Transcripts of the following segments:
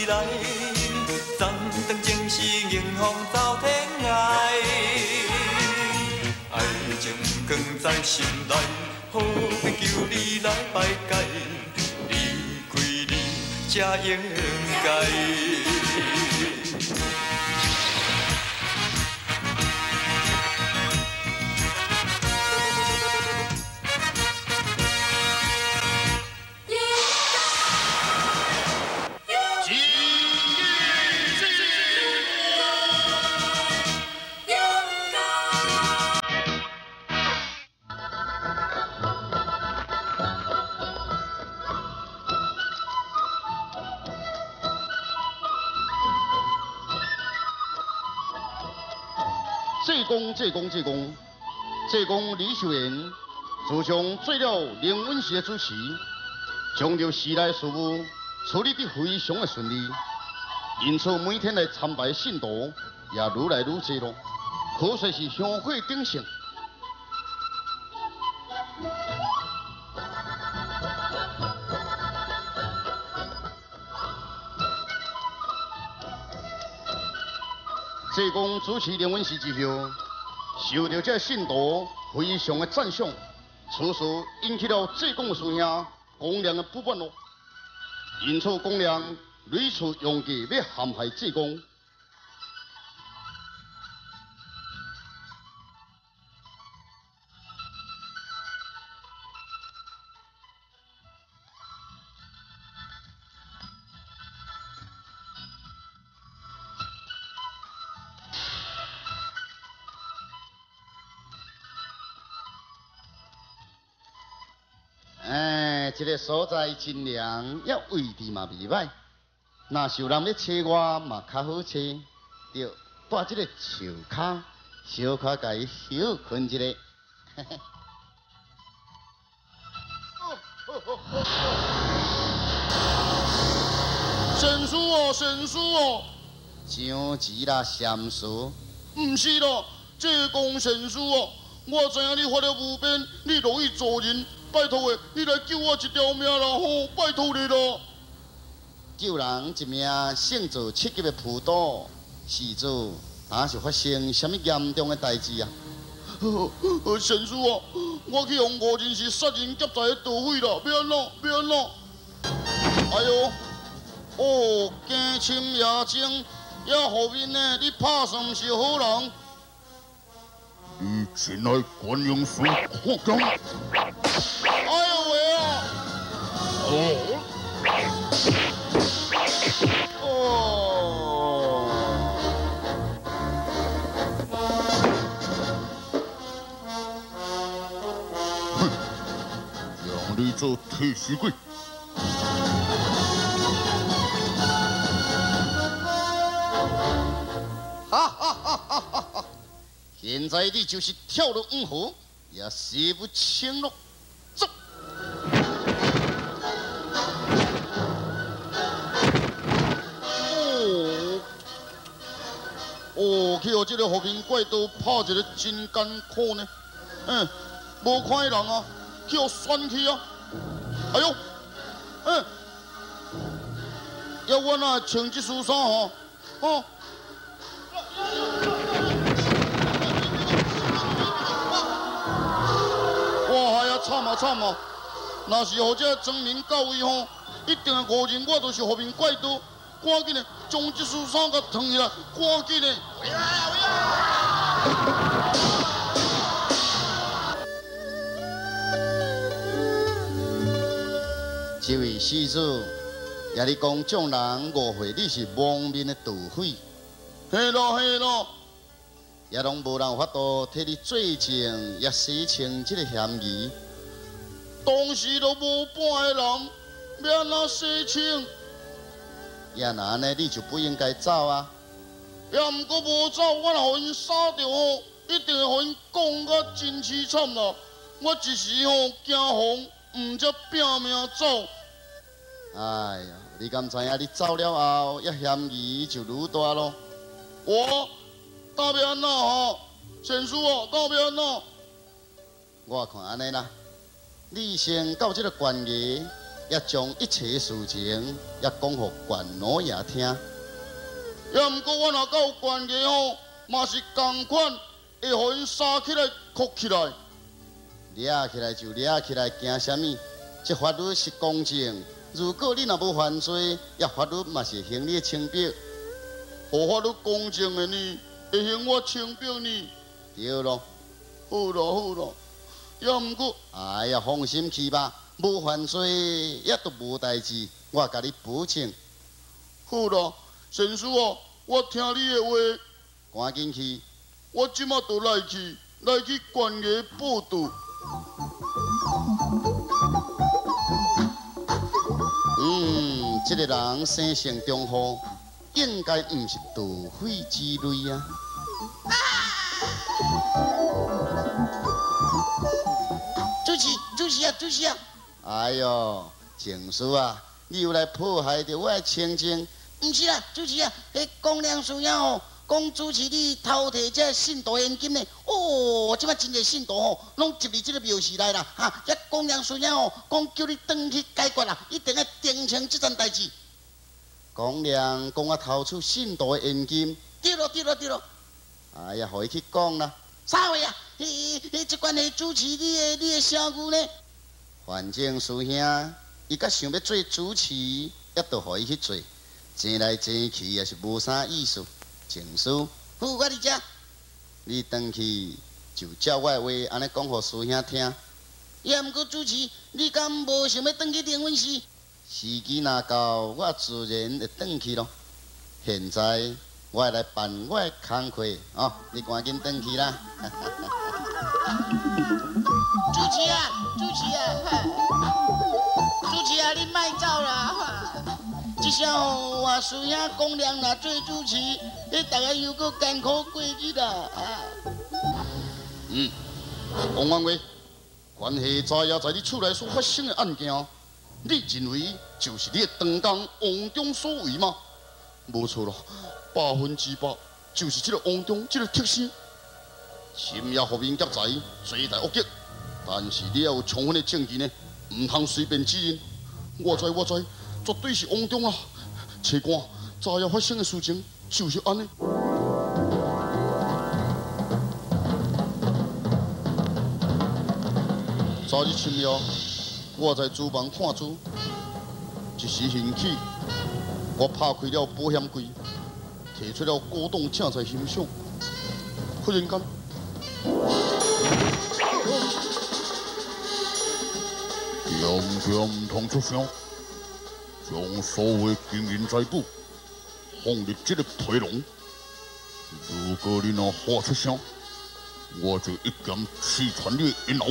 来，暂当前是迎风走天涯。爱情藏在心内，好要求你来排解，离开你才应该。 济公李秀妍自从做了灵恩寺的主持，将着寺内事务处理得非常的顺利，因此每天来参拜的信徒也愈来愈多咯，可说是香火鼎盛。 济公主持灵恩寺之后，受到这信徒非常的赞赏，此事引起了济公的师兄公良的不满咯。因此公良屡次用计要陷害济公。这个所在真凉，也位置嘛未歹。若是有人要找我，嘛较好找。着带这个树骹，小可甲伊休困一下。神师哦，神师哦，上级啦，禅师。唔是咯，济公神师哦，我知影你发了无边，你乐意助人。 拜托诶，你来救我一条命啦！吼，拜托你咯！救人一命，胜造7级的普渡。施主，哪是发生什么严重的代志啊？神师啊，我去用5人是杀人劫财的盗匪啦，要安怎？要安怎？哎呦，哦，惊青也精，也后面呢，你拍算是好人？你前来观音寺扩张。 哎呦喂啊！哦。哼，让你做替死鬼！哈哈哈哈哈哈！现在你就是跳入黄河，也洗不清了。 走！哦，去互这个和平怪盗拍一个真艰苦呢。无看的人啊，去互选去啊。哎呦，要我哪穿这恤衫吼？哦。哇，哎呀，惨啊惨啊！若是互这庄民到位吼，一定5人我就是和平怪盗。 赶紧的，将这束衫给脱起来，赶紧的！喂呀喂呀！这位施主，也你讲众人误会你是亡命的盗匪，嘿咯嘿咯，也拢无人有法度替你罪证也洗清这个嫌疑。当时都无半个人，要安怎洗清？ 也那安尼，你就不应该走啊！也毋过无走，我若互因杀着吼，一定会互因讲甲真凄惨啦。我一时吼惊慌，毋则拼命走。哎呀，你敢知影？你走了后，也嫌疑就愈大咯。我到要安怎吼？神师哦，到要安怎？我看安尼啦，你先到这个关衙，也将一切事情也讲互关老爷听。也毋过我若有关系吼，嘛是同款，会互因杀起来、哭起来。抓起来就抓起来，惊什么？这法律是公正，如果你若无犯罪，也法律嘛是行你的清白。何法律公正的呢？会行我清白呢？对咯。好咯好咯，也毋过，哎呀，放心去吧，无犯罪也都无代志，我甲你保证。好啦，先生哦，我听你的话，赶紧去。我即马就来去关衙报道。这个人生性忠厚，应该毋是盗匪之类啊。主席啊！哎呦，情书啊，你又来破坏着我的清净。毋是啦，主席啊，迄公粮师兄吼，讲主持你偷摕这信徒现金呢。哦，即摆真侪信徒吼，拢入入这个庙寺内啦。哈，遐公粮师兄吼，讲叫你转去解决啦，一定要澄清这件代志。公粮讲我偷出信徒的现金。对咯。哎呀，互伊去讲啦。啥话啊？这关系主持你的声誉呢？反正师兄，伊甲想要做主持，也都互伊去做，争来争去也是无啥意思。情书，好，我伫遮。你转去就照我的话安尼讲，互师兄听。也毋过主持，你敢无想要转去灵文寺？时机若到，我自然会转去咯。现在我会来办我的工课哦，你赶紧转去啦。主持啊，你莫走啦！这下吼，我师兄公粮若做主持，你大家又搁艰苦过日啦！王万伟，关系早也在你厝内所发生的案件，你认为就是你的长工王忠所为吗？无错咯，100%就是这个王忠这个特性。深夜伏民劫财，罪大恶极，但是你要有充分的证据呢，唔通随便指认。我知，绝对是王忠啊！车官，昨夜发生的事情就是安尼。昨日深夜，我在厨房看书，一时兴起，我拍开了保险柜，提出了古董正在欣赏。忽然间，严通出声，将所有金银财宝放入这个提笼。如果你若发出声，我就一剑刺穿你的咽喉。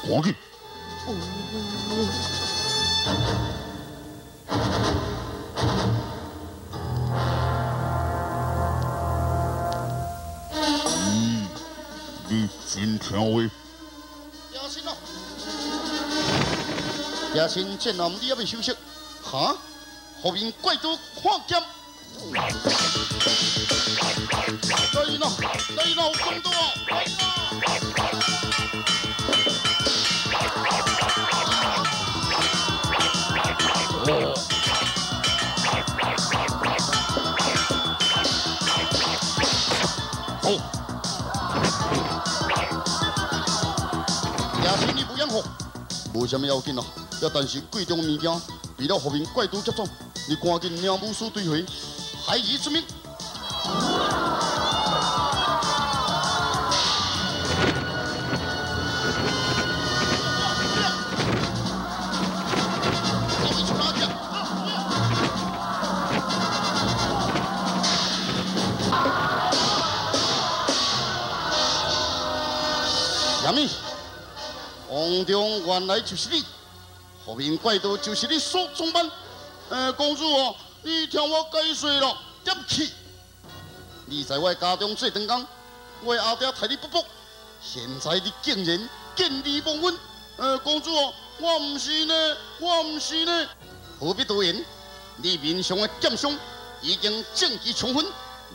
赶紧！你真听话。嘉欣啊，嘉欣，见男你还未休息？哈？后面怪刀看剑。来人啊！有公道啊！来人啊！好。嘉欣，你不养好，无什么要紧啊。也但是贵重物件为了后面怪刀接走，你赶紧领武士对回，害伊之命。什么？王忠原来就是你，后面怪盗就是你所装扮。公主哦，你听我解说咯，点去！你在我家中做长工，我后壁替你不薄，现在你竟然见利忘恩。公主哦，我唔是呢，何必多言？你面上的剑伤已经证据充分，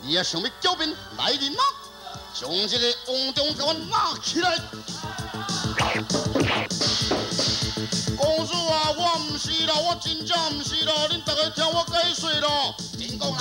你也想要狡辩来人吗？将这个王忠给我拿起来！是啦，我真正毋是啦，恁大家听我解说啦。真讲啦。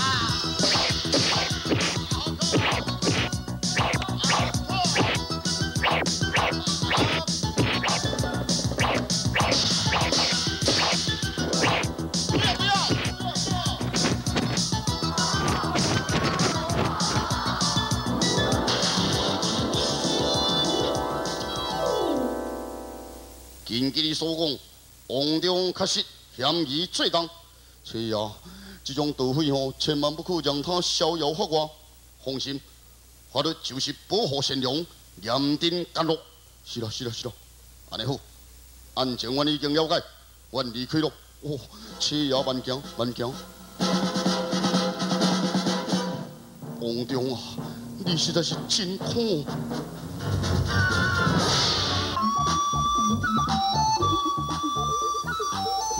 根据你所讲，王中确实嫌疑最重，所以啊，这种盗匪吼，千万不可让他逍遥法外。放心，法律就是保护善良，严定监督。是啦，安尼好，案情阮已经了解，阮离开咯。哦，切也慢行，慢行。王中啊，你实在是真苦。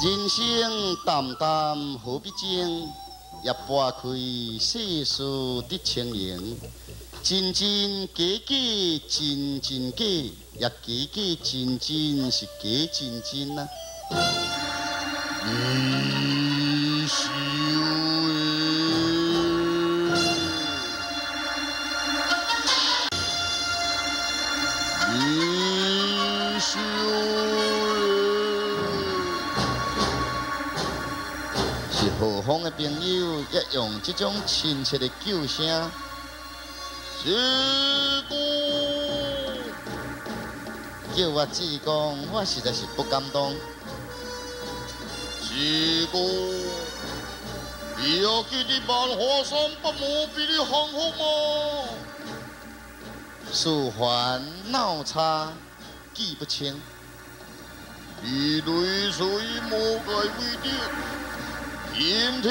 人生淡淡何必争，夜半开世事得清闲。真真假假真真假，也假假真真是假真真啊。你是何方的朋友也用这种亲切的叫声？师公，叫我志公，我实在是不敢当。师公，你要记得万华山不毛比你幸福吗？事烦闹差记不清，你泪水莫该为敌。今天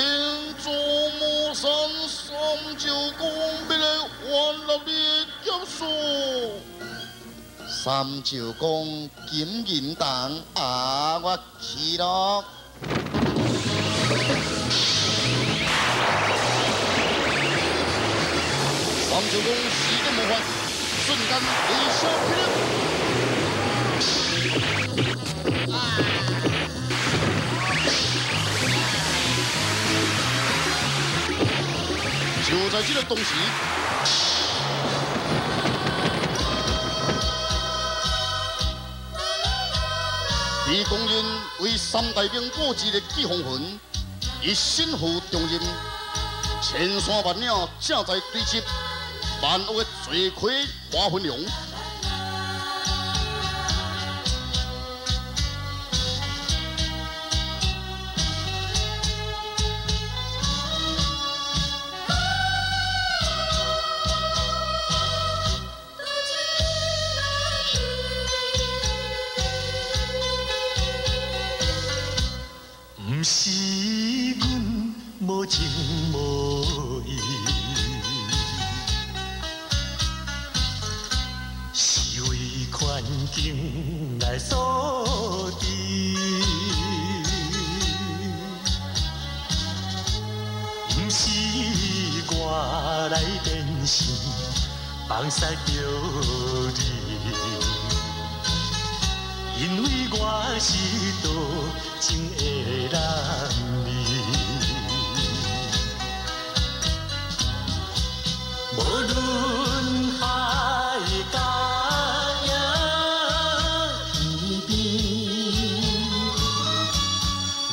做魔山三九公要来还了你的劫数。三九公金银蛋啊，我去咯。三九公时间魔法，瞬间雷消霹雳。就在这个当时，李公人为三大兵布置的季红魂，以身负重任，千山万岭正在对峙，万恶的罪魁花分龙。不是阮无情无义，是为环境来所致。不是我来变心，放肆着你。因为我是多情的男儿，无论海角野天边，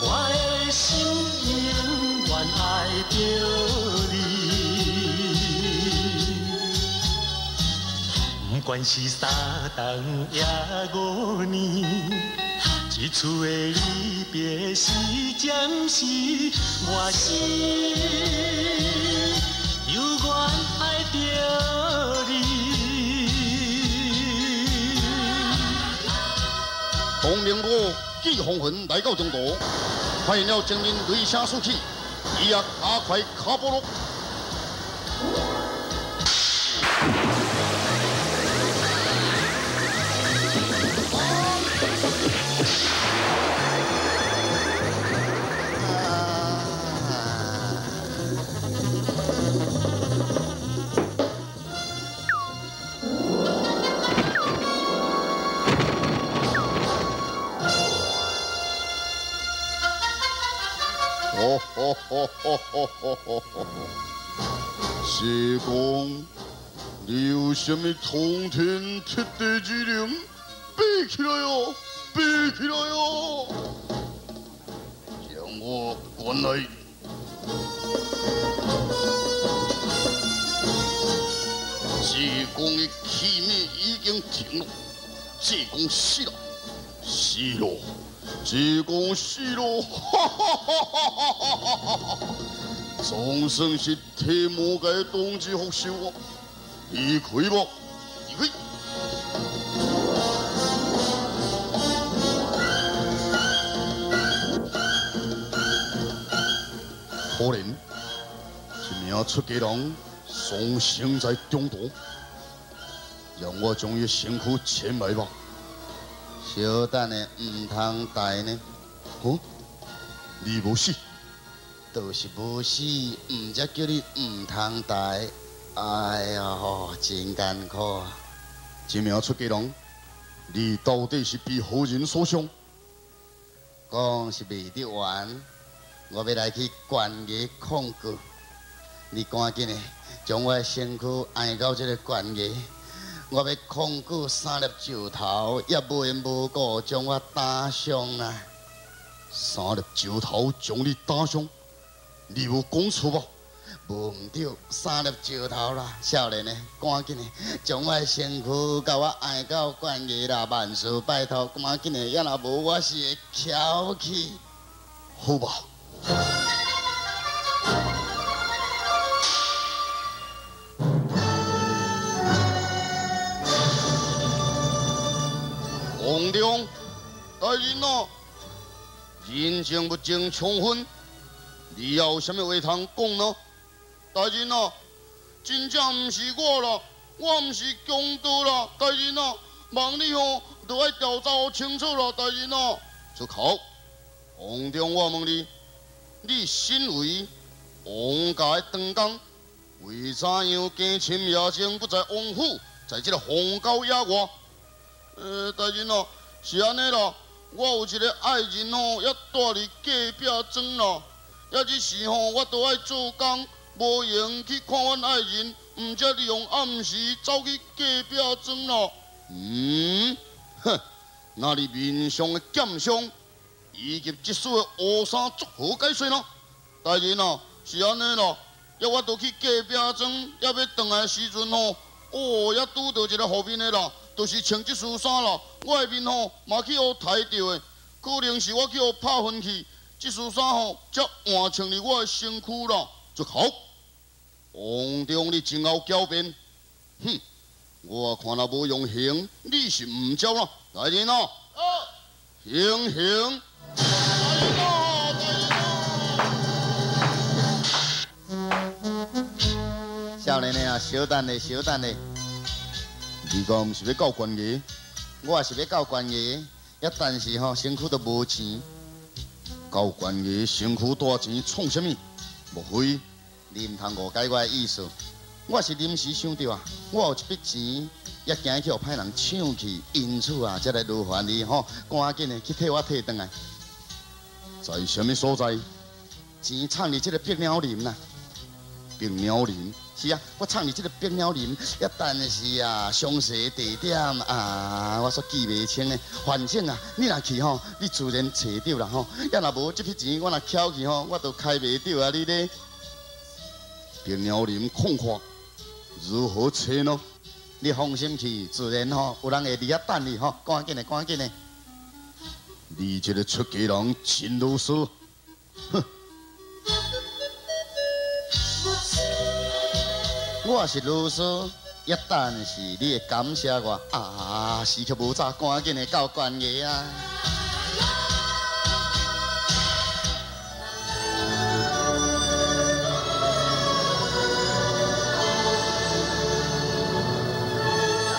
我的心永远爱着你。不管是三冬也5年，一次的离别是暂时，我心犹原爱着你。当明武季红魂来到中途，发现了证明雷声四起，伊也加快脚步咯。哦吼吼吼吼吼吼吼！是讲你有什么通天铁地之能？背起来哦，背起来哦！将我关来。济公的气命已经停了，济公死了，死了，济公死了！哈哈哈哈哈哈！总算是替魔界冬至复仇啊！离开吧，离开！可怜一名出家人丧生在中途，让我将伊身躯牵来吧。小等的，唔通带呢？哦，你无死？就是无死，唔则叫你唔通带。哎呀，真艰苦啊！这名出家人，你到底是被何人所伤？讲是未得完，我要来去关衙控告。你赶紧的，将我的身躯挨到这个关衙，我要控告3粒石头，也无缘无故将我打伤啊！3粒石头将你打伤，你有讲错吧？无唔对，3粒石头啦，少年的，赶紧的，将我的身躯甲我挨到关衙啦，万事拜托，赶紧的，要若无我是会翘起。好吧。皇中，大人啊，人情不争充分，你有什么话通讲呢？大人啊，真正唔是我啦，我唔是强盗啦，大人啊，望你吼都爱调查清楚啦，大人啊。出口！皇中，我问你，你身为皇家的长工，为怎样惊深夜间不在王府，在这个荒郊野外？大人哦，是安尼啦，我有一个爱人吼，也住伫隔壁庄啦，也一时吼，我都爱做工。无闲去看阮爱人，毋则利用暗时走去隔壁庄咯。哼，那你面上的剑伤，以及这束的乌衫，作何解释呢？大人啊，是安尼咯，要我倒去隔壁庄，要要转来时阵吼，也拄到一个后面的啦，就是穿这束衫啦。我的面吼嘛去互抬着的，可能是我去互拍昏去，这束衫吼才换穿伫我的身躯啦。出口！皇中，你真会狡辩！哼，我看若无用刑，你是唔招啦，大人啊！行刑！少年的啊，小等的，小等的。你讲毋是要告官衙？我也是要告官衙，但是吼身躯都无钱。告官衙身躯大钱创啥物？莫非你唔通误解我的意思？我是临时想到啊，我有一笔钱，也惊去互歹人抢去，因此啊，才来劳烦你吼，赶紧的去替我摕转来。在什么所在？钱藏伫这个碧鸟林啦。碧鸟林？是啊，我藏伫这个碧鸟林，但是啊，详细地点啊，我所记袂清呢。反正啊，你若去吼，你自然找到啦吼。要若无这笔钱，我若翘去吼，我都开袂到啊！你咧？碧鸟林空旷，如何找呢？你放心去，自然吼，有人会伫遐等你吼。赶紧的，赶紧的。你这个出家人真啰嗦，哼！我是啰嗦，但是你会感谢我啊！时刻无早，赶紧的到关衙啊！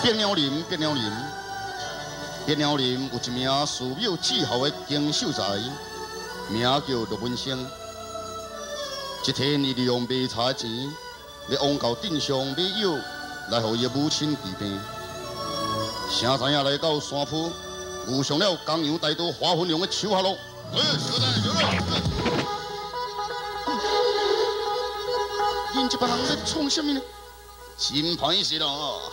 碧鸟林，碧鸟林，碧鸟林有一名寺庙记号的经秀才，名叫陆文生。一天，伊利用卖茶钱，要往到镇上买药来互伊的母亲治病。谁知影来到山坡，遇上了江洋大盗花分良的手下咯。小弟，小弟。恁这帮人在创什么呢？真歹势啦！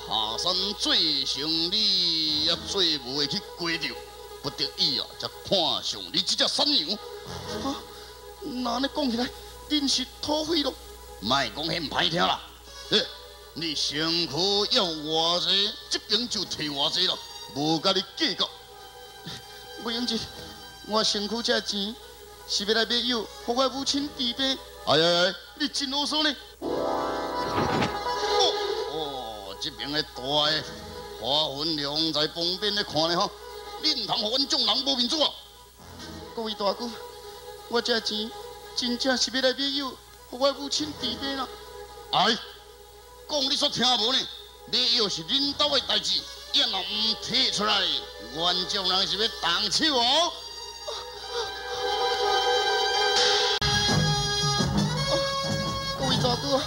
下山最胜你也最无会去归着，不得已啊，才看上你这只山羊。啊，那安尼讲起来，恁是土匪咯？莫讲遐歹听啦！你身躯要偌济，这边就摕偌济啦，无甲你计较。不用紧，我身躯这钱是要来买药，互我母亲治病。哎呀，你真啰嗦呢！这边的大的花魂龙在旁边咧看咧吼，恁通互阮众人无面子啊！各位大哥，我这钱真正是要来买药，互我母亲治病啦。哎，讲你煞听无呢？买药是恁兜的代志，要若唔摕出来，阮众人是要动手哦。各位大哥，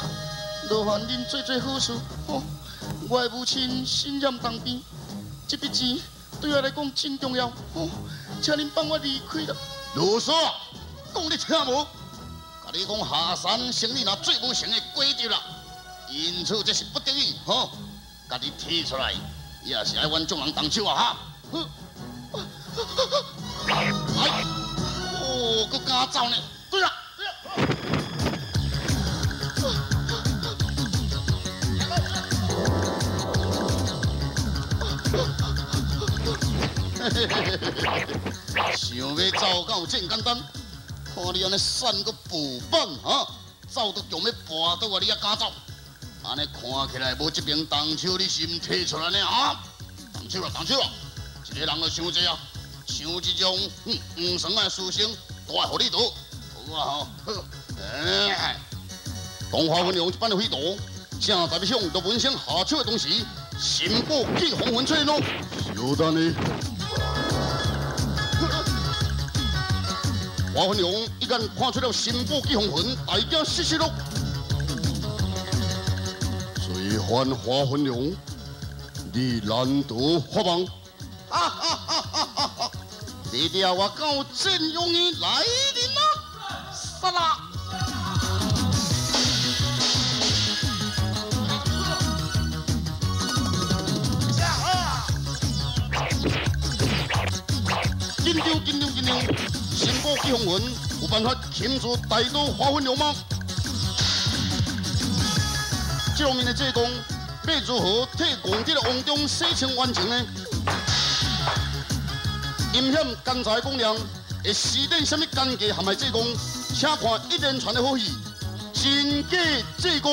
劳烦恁做做好事哦。我的母亲身染重病，这笔钱对我来讲真重要哦，请恁帮我离开啦。啰嗦啊！讲你听无？甲你讲下山生意若最无成的规则啦，因此这是不得已吼，甲你提出来，也是爱阮众人动手啊哈！哎，哦，佮敢走呢？对啦，对啦。想要走，敢有这么简单？看你安尼散个步板哈，走都强要跋倒啊！你还敢走？安尼看起来无这边动手，你是唔摕出来呢啊？动手啦，动手啦！一个人就伤济啊，像这种唔算的事情，都爱互你做。好啊好，哎，东华文用一般的飞刀，正在要向陆文生下手的同时，新宝记红魂出现咯。小等你。华魂龙一眼看出了新宝记红魂，大惊失色咯。罪犯华魂龙，你难得发梦！哈哈哈哈哈哈！你爹我够真容易来临啦！杀啦！紧张紧张紧张！新宝记红魂有办法擒住大刀华魂龙吗？这方面的济公要如何替皇帝的王中洗清冤情呢？阴险奸诈的公良会施展什么奸计陷害济公？请看一连串的好戏，真假济公。